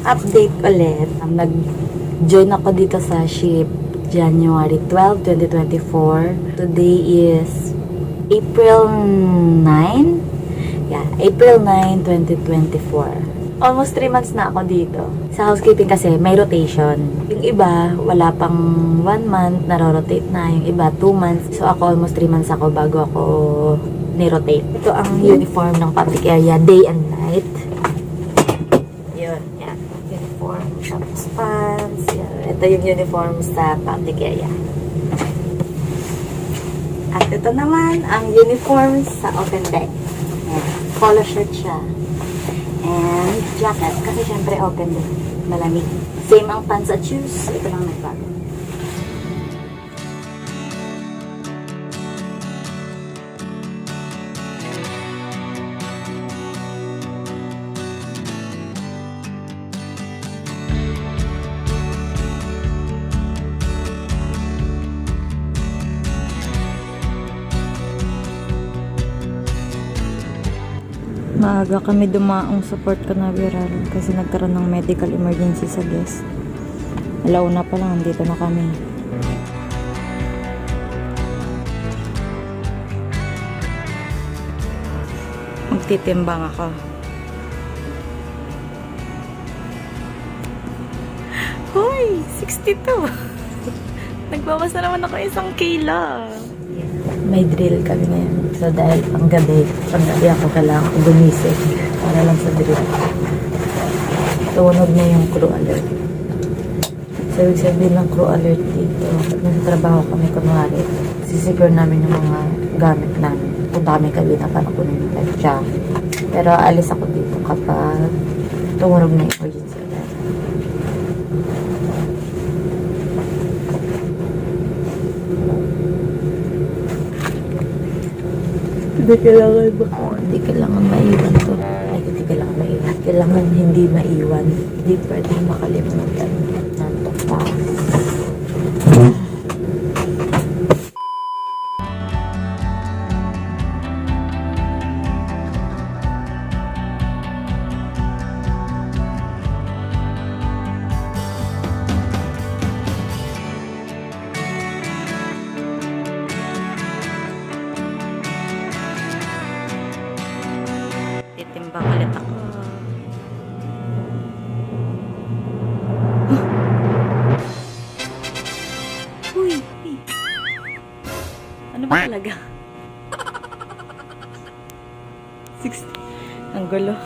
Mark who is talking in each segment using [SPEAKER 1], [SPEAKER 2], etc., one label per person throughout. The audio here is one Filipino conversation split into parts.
[SPEAKER 1] update ulit. Nag-join ako dito sa ship January 12, 2024. Today is April 9. Yeah, April 9, 2024. Almost 3 months na ako dito. Sa housekeeping kasi may rotation. Yung iba, wala pang 1 month, naro-rotate na. Yung iba, 2 months. So ako almost 3 months ako bago ako ni-rotate. Ito ang uniform ng public area, day and night. Yun, yan. Uniform, tapos pants. Yan. Ito yung uniform sa public area. At ito naman, ang uniform sa open deck. Yan. Polo shirt siya. And jacket, kasi syempre open deck. Malamig. Same ang pants at shoes. Ito lang nagbago. Maaga kami dumaong sa Port Canaveral kasi nagkaroon ng medical emergency sa guest. Alauna pa lang, dito na kami. Magtitimbang ako. Hoy! 62! Nagbabasa naman ako 1 kilo. May drill kami ngayon. So dahil panggabi ako kailangan ko gumising para lang sa drill. Tunog na yung crew alert. So ibig sabihin ng crew alert dito, pag nasa trabaho kami kunwari, sisecure namin yung mga gamit namin. Punta kami kabina para kunin yung life jacket. Pero alis ako dito kapag tumunog na yung emergency alert. Hindi kailangan maiwan to. Ay, hindi kailangan maiwan. Kailangan hindi maiwan. Hindi pwedeng makalimutan. Nantok pa. Titimbang ulit ako. Uy! Ano ba talaga? 60. Ang gulo.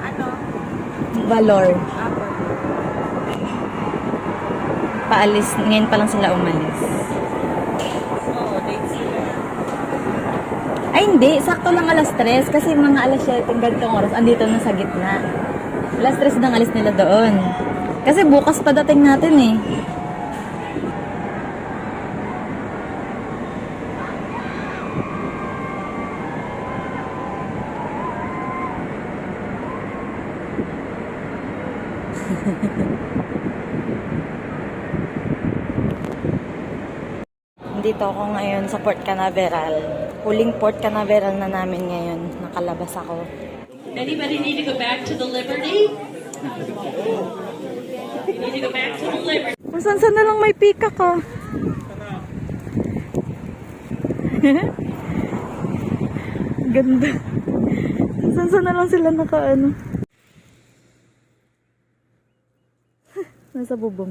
[SPEAKER 1] Ano? Valor. Paalis. Ngayon pa lang sila umalis. Ay, hindi. Sakto lang alas 3. Kasi mga alas 7 ganitong oras, andito na sa gitna. Alas 3 nang alis nila doon. Kasi bukas pa dating natin eh. Dito ako ngayon sa Port Canaveral. Huling Port Canaveral na namin ngayon. Nakalabas ako.
[SPEAKER 2] Anybody need to go back to the Liberty? You need to go back to the Liberty.
[SPEAKER 1] Kung saan na lang may pika ka. Ganda. Saan na lang sila nakaano. Nasa bubong.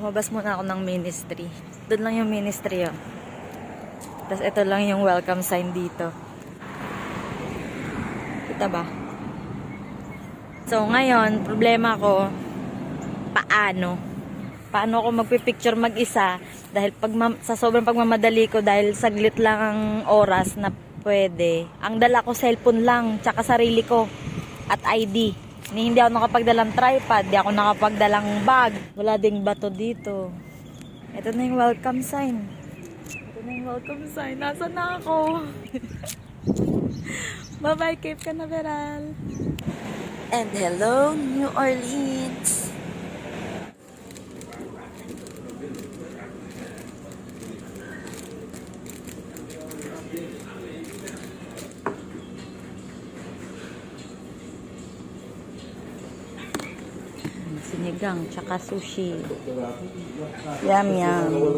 [SPEAKER 1] Lumabas muna ako ng ministry. Doon lang yung ministry, oh. Tapos ito lang yung welcome sign dito. Kita ba? So, ngayon, problema ko, paano? Paano ako magpipicture mag-isa? Dahil sa sobrang pagmamadali ko, dahil saglit lang ang oras na pwede. Ang dala ko, cellphone lang, tsaka sarili ko, at ID. Hindi ako nakapagdalang tripod, di ako nakapagdalang bag. Wala ding bato dito. Ito na yung welcome sign. Nasaan na ako? Bye-bye, Cape Canaveral. And hello, New Orleans. sinigang, tsaka sushi. Yum, yum.